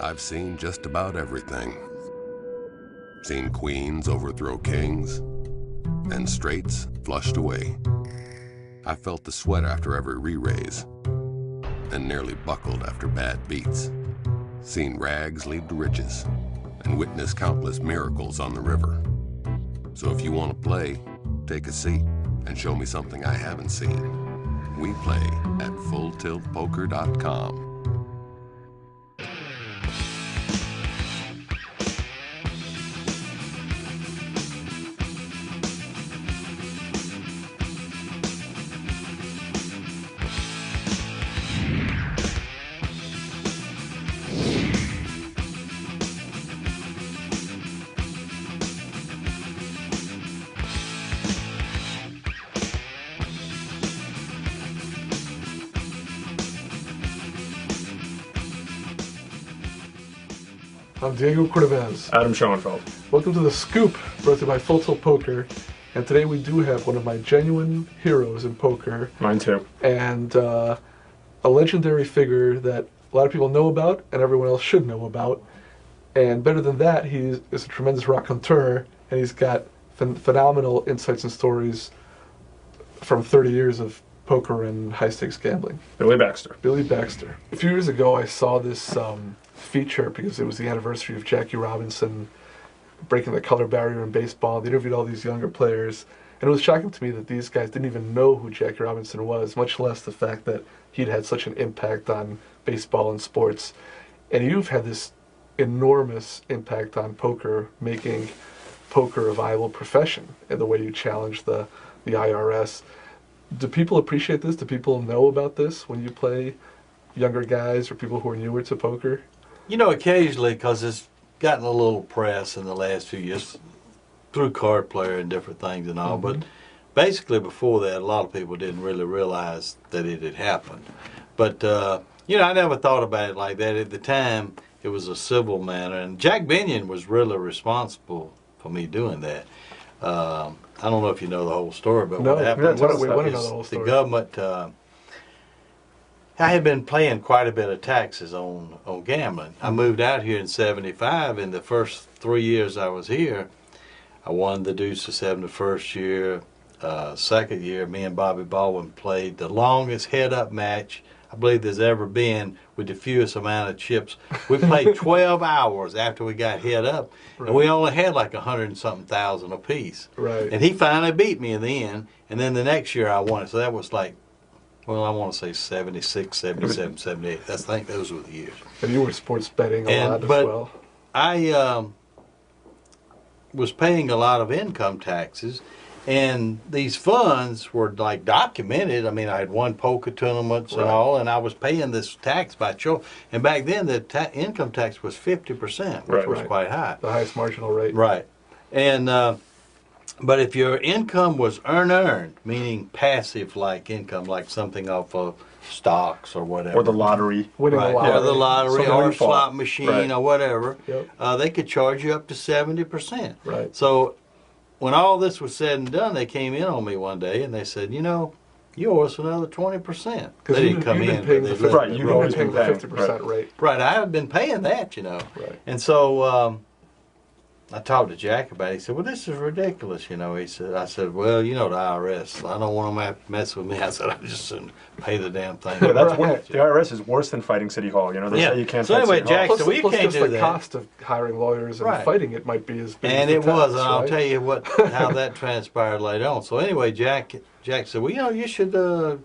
I've seen just about everything. Seen queens overthrow kings, and straights flushed away. I felt the sweat after every re-raise, and nearly buckled after bad beats. Seen rags lead to riches, and witnessed countless miracles on the river. So if you want to play, take a seat and show me something I haven't seen. We play at FullTiltPoker.com. I'm Diego Cordovez. Adam Schoenfeld. Welcome to The Scoop, brought to you by Full Tilt Poker. And today we do have one of my genuine heroes in poker. Mine too. And a legendary figure that a lot of people know about and everyone else should know about. And better than that, he is a tremendous raconteur, and he's got phenomenal insights and stories from 30 years of poker and high-stakes gambling. Billy Baxter. Billy Baxter. A few years ago, I saw this feature because it was the anniversary of Jackie Robinson breaking the color barrier in baseball. They interviewed all these younger players, and it was shocking to me that these guys didn't even know who Jackie Robinson was, much less the fact that he'd had such an impact on baseball and sports. And you've had this enormous impact on poker, making poker a viable profession in the way you challenge the IRS. Do people appreciate this? Do people know about this when you play younger guys or people who are newer to poker? You know, occasionally, because it's gotten a little press in the last few years through Card Player and different things and all, but basically before that, a lot of people didn't really realize that it had happened. But, you know, I never thought about it like that. At the time, it was a civil matter, and Jack Binion was really responsible for me doing that. I don't know if you know the whole story, but No, what happened we want to know the is whole the story. government... I had been paying quite a bit of taxes on gambling. I moved out here in '75. In the first 3 years I was here, I won the Deuce of Seven the first year. Second year, me and Bobby Baldwin played the longest head-up match I believe there's ever been with the fewest amount of chips. We played 12 hours after we got head up, and we only had like 100 and something thousand apiece. Right. And he finally beat me in the end, and then the next year I won it. So that was like, well, I want to say 76, 77, 78. I think those were the years. And you were sports betting a lot as but well. I was paying a lot of income taxes, and these funds were like documented. I mean, I had won poker tournaments and all, and I was paying this tax by choice. And back then, the income tax was 50%, which was quite high. The highest marginal rate. Right. And but if your income was earned, meaning passive like income, like something off of stocks or whatever. Or the lottery. Winning Right, a lottery. or the lottery, Something or a like that. slot machine, Right. or whatever, Yep. they could charge you up to 70%. Right. So when all this was said and done, they came in on me one day and they said, you know, you owe us another 20%. They didn't come in. Paying but the they 50%, Right, you've you've been always paying been the paying, 50% rate. Right, I have been paying that, you know. Right. And so I talked to Jack about it. He said, well, this is ridiculous, you know. I said, well, you know the IRS. I don't want them to mess with me. I said, I just shouldn't pay the damn thing. Yeah, that's Right. the IRS is worse than fighting City Hall. You know, they say you can't So fight anyway, City Hall. Jack, Plus, so we plus can't just do the that. cost of hiring lawyers and Right. fighting it might be as big And as it the was, tax, and I'll right? tell you how that transpired later on. So anyway, Jack said, well, you know, you should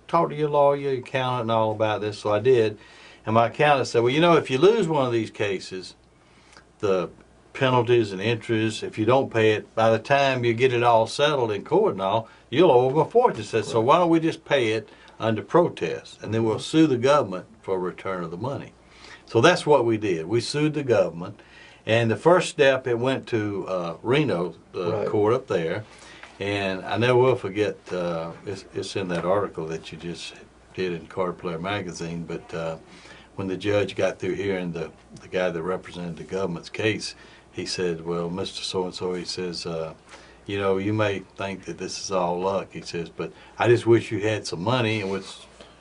talk to your lawyer, your accountant, and all about this. So I did, and my accountant said, well, you know, if you lose one of these cases, the penalties and interest, if you don't pay it, by the time you get it all settled in court and all, you'll owe them a fortune. Said, so why don't we just pay it under protest, and then we'll sue the government for a return of the money. So that's what we did. We sued the government. And the first step, it went to Reno, the court up there. And I never will forget, it's in that article that you just did in Card Player magazine, but when the judge got through hearing the guy that represented the government's case, he said, well, Mr. So-and-so, he says, you know, you may think that this is all luck, he says, but I just wish you had some money, and which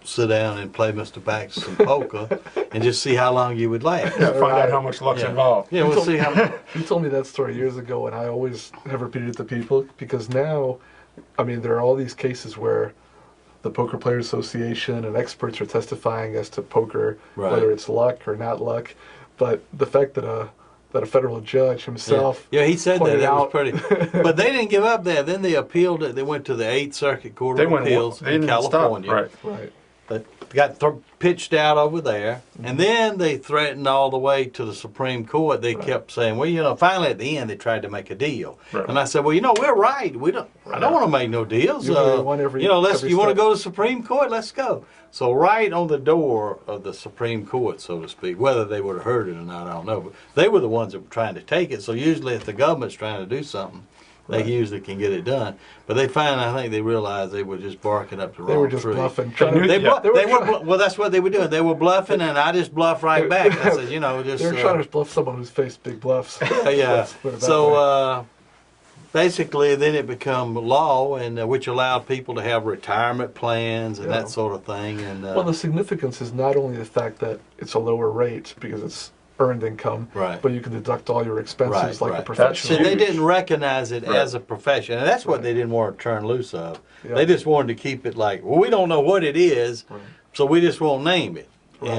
sit down and play Mr. Baxter some poker and just see how long you would last. Yeah, find out how much luck's involved. Yeah, we'll see how. You told me that story years ago, and I always have repeated it to people because now, I mean, there are all these cases where the Poker Players Association and experts are testifying as to poker, Right. whether it's luck or not luck. But the fact that a federal judge himself, Yeah, he said that. pointed That was out- pretty. But they didn't give up there. Then they appealed it. They went to the 8th Circuit Court They of went. Appeals They in didn't stop. California. Right. right? But got pitched out over there, and then they threatened all the way to the Supreme Court. They kept saying, "Well, you know," finally at the end they tried to make a deal, Right. and I said, "Well, you know, we're right. We don't. I don't want to make no deals. You really want every- you know, let's. every You want to step. go to the Supreme Court? Let's go." So right on the door of the Supreme Court, so to speak, whether they would have heard it or not, I don't know. But they were the ones that were trying to take it. So usually, if the government's trying to do something, they Right. usually can get it done. But they finally, I think they realized they were just barking up the wrong They were just tree. bluffing. They knew- They, Yeah. well, that's what they were doing. They were bluffing, and I just bluffed right back. I said, you know, just They were trying to bluff someone who's faced big bluffs. yeah. Let's put it that So way. basically, then it became law, and which allowed people to have retirement plans and Yeah. that sort of thing. And Well, the significance is not only the fact that it's a lower rate because it's earned income, Right. but you can deduct all your expenses like a That's professional. see, they huge. didn't recognize it Right. as a profession, and that's what Right. they didn't want to turn loose of. Yeah. They just wanted to keep it like, well, we don't know what it is, Right. so we just won't name it. Right.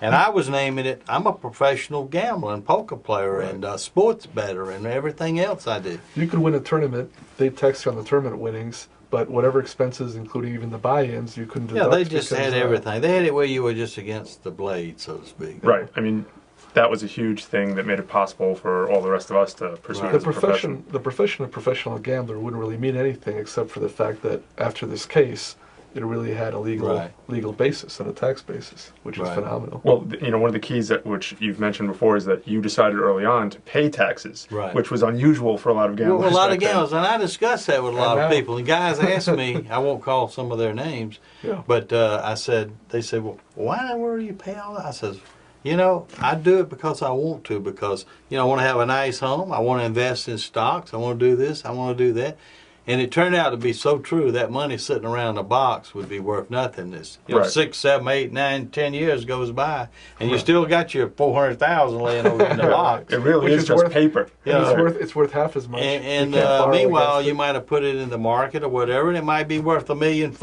And I was naming it. I'm a professional gambler and poker player Right. and sports bettor and everything else I do. You could win a tournament. They tax you on the tournament winnings, but whatever expenses, including even the buy-ins, you couldn't Yeah, deduct. they just because, had everything. They had it where you were just against the blade, so to speak. Right. I mean, that was a huge thing that made it possible for all the rest of us to pursue Right. it The as a profession. profession of professional gambler wouldn't really mean anything except for the fact that after this case, it really had a Right. legal basis and a tax basis, which is Right. phenomenal. Well, you know, one of the keys that which you've mentioned before is that you decided early on to pay taxes, Right. which was unusual for a lot of gamblers. Well, a lot of back then. gamblers, and I discussed that with a lot I of know. people. And guys asked me, I won't call some of their names, Yeah. but they said, well, why were you pay all that? I says, you know, I do it because I want to, because, you know, I want to have a nice home. I want to invest in stocks. I want to do this. I want to do that. And it turned out to be so true. That money sitting around the box would be worth nothing. It's, you know, Right. 6, 7, 8, 9, 10 years goes by, and you still got your 400,000 laying over in the box. It really Which is is just worth- paper. And Yeah. it's worth half as much. And You can't borrow meanwhile, against you it. might have put it in the market or whatever, and it might be worth $1.4 million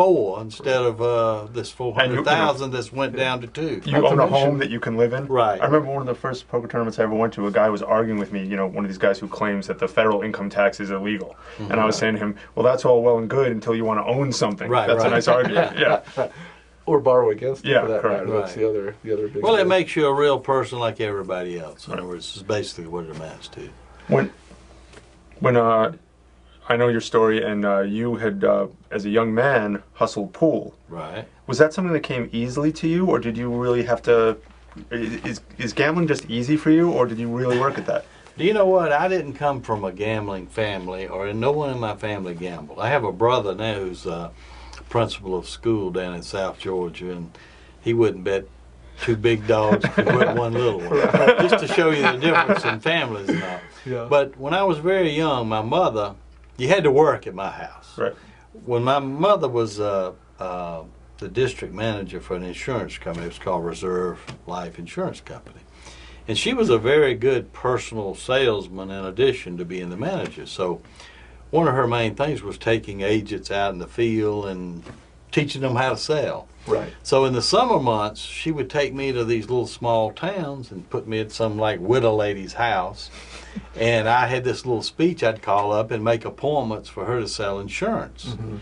instead of this 400,000 that's went down to 2. You Not to own a mention- home that you can live in. Right. I remember one of the first poker tournaments I ever went to. A guy was arguing with me. You know, one of these guys who claims that the federal income tax is illegal, and I was saying to him, "Well, that's all well and good until you want to own something." Right, That's right. a nice argument. Yeah. Or borrow against it Yeah, for that correct. matter. That's Right. the other big. Well, it deal. makes you a real person like everybody else. In other words, it's basically what it amounts to. When I know your story, and you had, as a young man, hustled pool. Right. Was that something that came easily to you, or did you really have to? Is gambling just easy for you, or did you really work at that? Do you know what? I didn't come from a gambling family, or no one in my family gambled. I have a brother now who's principal of school down in South Georgia, and he wouldn't bet 2 big dogs to put 1 little one. Just to show you the difference in families and all. Yeah. But when I was very young, my mother, you had to work at my house. Right. When my mother was the district manager for an insurance company, it was called Reserve Life Insurance Company. And she was a very good personal salesman in addition to being the manager. So one of her main things was taking agents out in the field and teaching them how to sell. Right. So in the summer months, she would take me to these little small towns and put me at some like widow lady's house. And I had this little speech I'd call up and make appointments for her to sell insurance. Mm-hmm.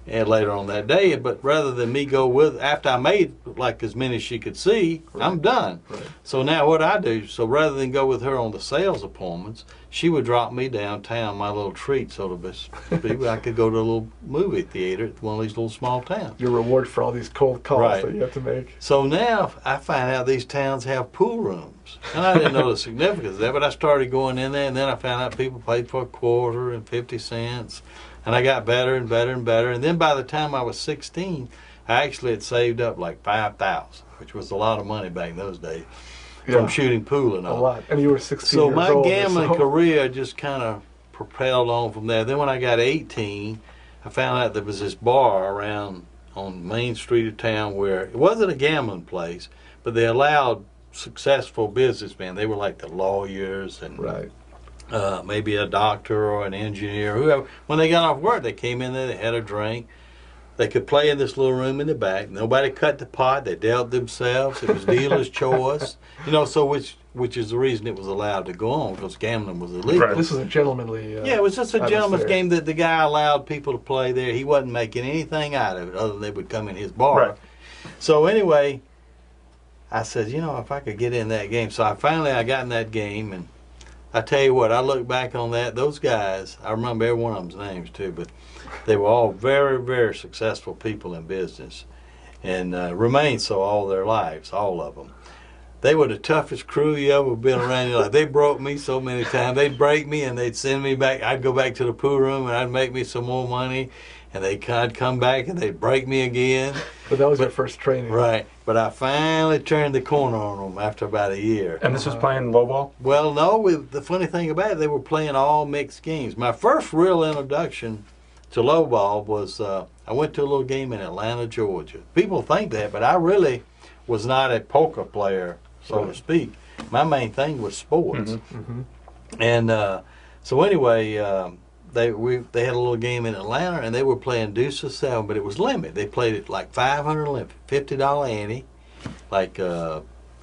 And later on that day, but rather than me go with, after I made like as many as she could see, I'm done. Right. So now what I do, so rather than go with her on the sales appointments, she would drop me downtown, my little treat, so to speak. I could go to a little movie theater at one of these little small towns. Your reward for all these cold calls Right. that you have to make. So now I find out these towns have pool rooms. And I didn't know the significance of that, but I started going in there, and then I found out people paid for a quarter and 50 cents. And I got better and better and better. And then by the time I was 16, I actually had saved up like $5,000, which was a lot of money back in those days, Yeah. from shooting pool and A all. lot. And you were 16 So years my old. gambling so- career just kind of propelled on from there. Then when I got 18, I found out there was this bar around on Main Street of town where it wasn't a gambling place, but they allowed successful businessmen. They were like the lawyers and Right. maybe a doctor or an engineer, whoever. When they got off work, they came in there, they had a drink. They could play in this little room in the back. Nobody cut the pot. They dealt themselves. It was dealer's choice. You know, so which is the reason it was allowed to go on, because gambling was illegal. Right. This is a gentlemanly. Yeah, it was just a gentleman's atmosphere. game that the guy allowed people to play there. He wasn't making anything out of it other than they would come in his bar. Right. So anyway, I said, you know, if I could get in that game. So I got in that game, and I tell you what, I look back on that, those guys, I remember every one of them's names too, but they were all very, very successful people in business and remained so all their lives, all of them. They were the toughest crew you ever been around. Like, they broke me so many times. They'd break me and they'd send me back. I'd go back to the pool room and I'd make me some more money, and I'd come back and they'd break me again. But that was your first training. Right. But I finally turned the corner on them after about a year. And this was playing low ball? Well, no, the funny thing about it, they were playing all mixed games. My first real introduction to low ball was I went to a little game in Atlanta, Georgia. People think that, but I really was not a poker player, so to speak. My main thing was sports. Mm-hmm. And so anyway, they had a little game in Atlanta, and they were playing deuce or seven, but it was limited. They played it like 500 limit, $50 ante, like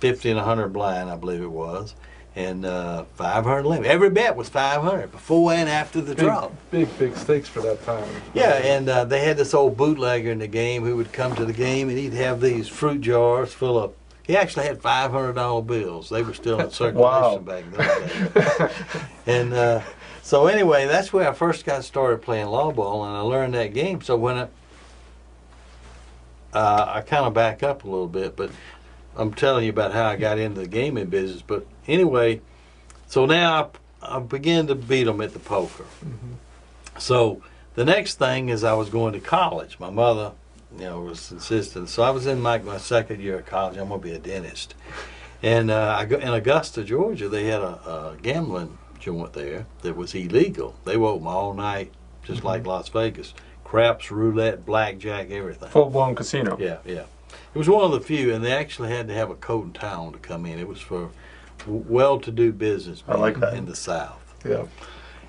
50 and 100 blind, I believe it was, and 500 limit. Every bet was 500 before and after the draw. Big stakes for that time. Yeah, and they had this old bootlegger in the game who would come to the game, and he'd have these fruit jars full of. He actually had $500 bills. They were still in circulation Wow. back then. And so anyway, that's where I first got started playing law ball, and I learned that game. So when I kind of back up a little bit, but I'm telling you about how I got into the gaming business. But anyway, so now I began to beat them at the poker. Mm-hmm. So the next thing is I was going to college. My mother, was insistent. So I was in my second year of college. I'm going to be a dentist. And in Augusta, Georgia, they had a gambling joint there that was illegal. They were open all night, just like Las Vegas. Craps, roulette, blackjack, everything. Full-blown casino. Yeah. It was one of the few, and they actually had to have a coat and tie on to come in. It was for well-to-do businessmen I like that. in the South. Yeah.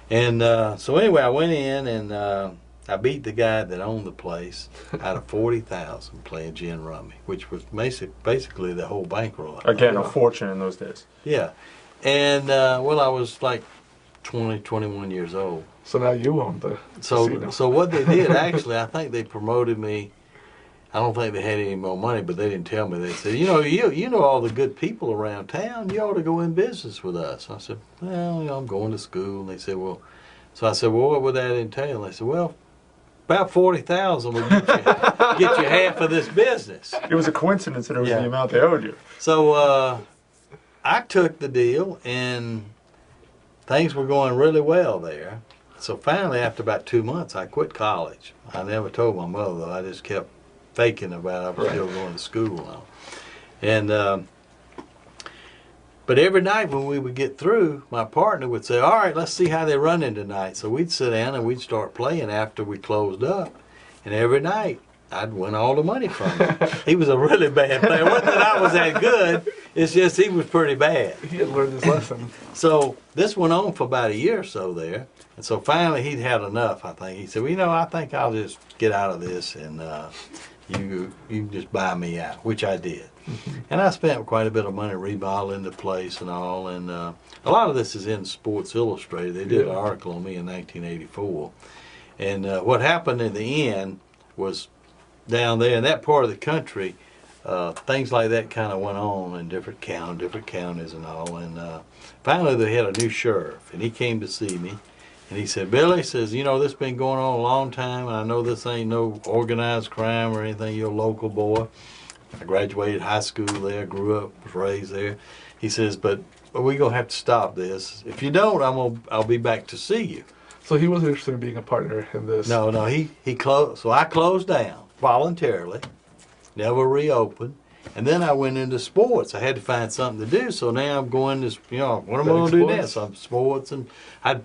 And so anyway, I went in and I beat the guy that owned the place out of $40,000 playing gin rummy, which was basically the whole bankroll. Again, a fortune in those days. Yeah. And well, I was like 20, 21 years old. So now you own the casino. So what they did, actually, I think they promoted me. I don't think they had any more money, but they didn't tell me. They said, you know all the good people around town. You ought to go in business with us. I said, well, I'm going to school. And they said, well, so I said, well, what would that entail? And they said, well, about 40,000 would get you half of this business. It was a coincidence that it was Yeah. the amount they owed you. So I took the deal, and things were going really well there. So finally, after about 2 months, I quit college. I never told my mother, though. I just kept faking about I was still going to school now. And but every night when we would get through, my partner would say, all right, let's see how they're running tonight. So we'd sit down and we'd start playing after we closed up. And every night, I'd win all the money from him. He was a really bad player. It wasn't that I was that good. It's just he was pretty bad. He had learned his lesson. So this went on for about a year or so there. And so finally he'd had enough, I think. He said, well, I think I'll just get out of this and you just buy me out, which I did. And I spent quite a bit of money remodeling the place and all. And a lot of this is in Sports Illustrated. They did an article on me in 1984. And what happened in the end was down there in that part of the country, things like that kind of went on in different counties and all. And finally they had a new sheriff, and he came to see me. And he said, Billy, says, this has been going on a long time, and I know this ain't no organized crime or anything. You're a local boy. I graduated high school there, grew up, was raised there. He says, but we're going to have to stop this. If you don't, I'll be back to see you. So he wasn't interested in being a partner in this. No, he closed. So I closed down voluntarily, never reopened. And then I went into sports. I had to find something to do. So now I'm going to, what am I going to do next? I'm sports, and I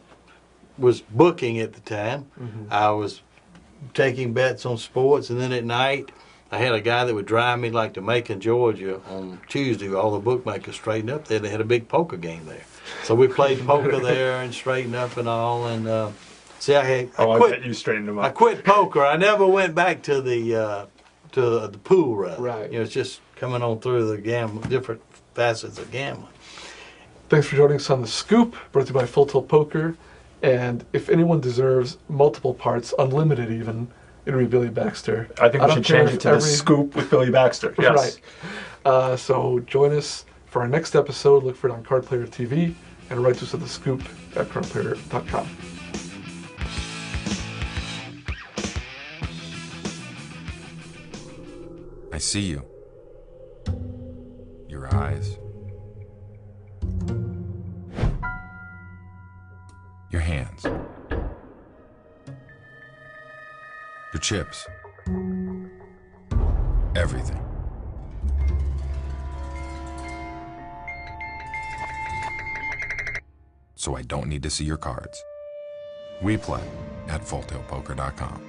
was booking at the time. Mm-hmm. I was taking bets on sports, and then at night I had a guy that would drive me like to Macon, Georgia on Tuesday. All the bookmakers straightened up there. They had a big poker game there. So we played poker there and straightened up and all. And see, I bet you straightened them up. I quit poker. I never went back to the pool rather. Right. You know, it's just coming on through the different facets of gambling. Thanks for joining us on The Scoop, brought to you by Full Tilt Poker. And if anyone deserves multiple parts, unlimited even, it would be Billy Baxter. I think we should change it to The Scoop with Billy Baxter. Yes. Right. So join us for our next episode. Look for it on Card Player TV and write to us at thescoop@cardplayer.com. I see you. Your eyes. Your hands. Your chips. Everything. So I don't need to see your cards. We play at fulltiltpoker.com.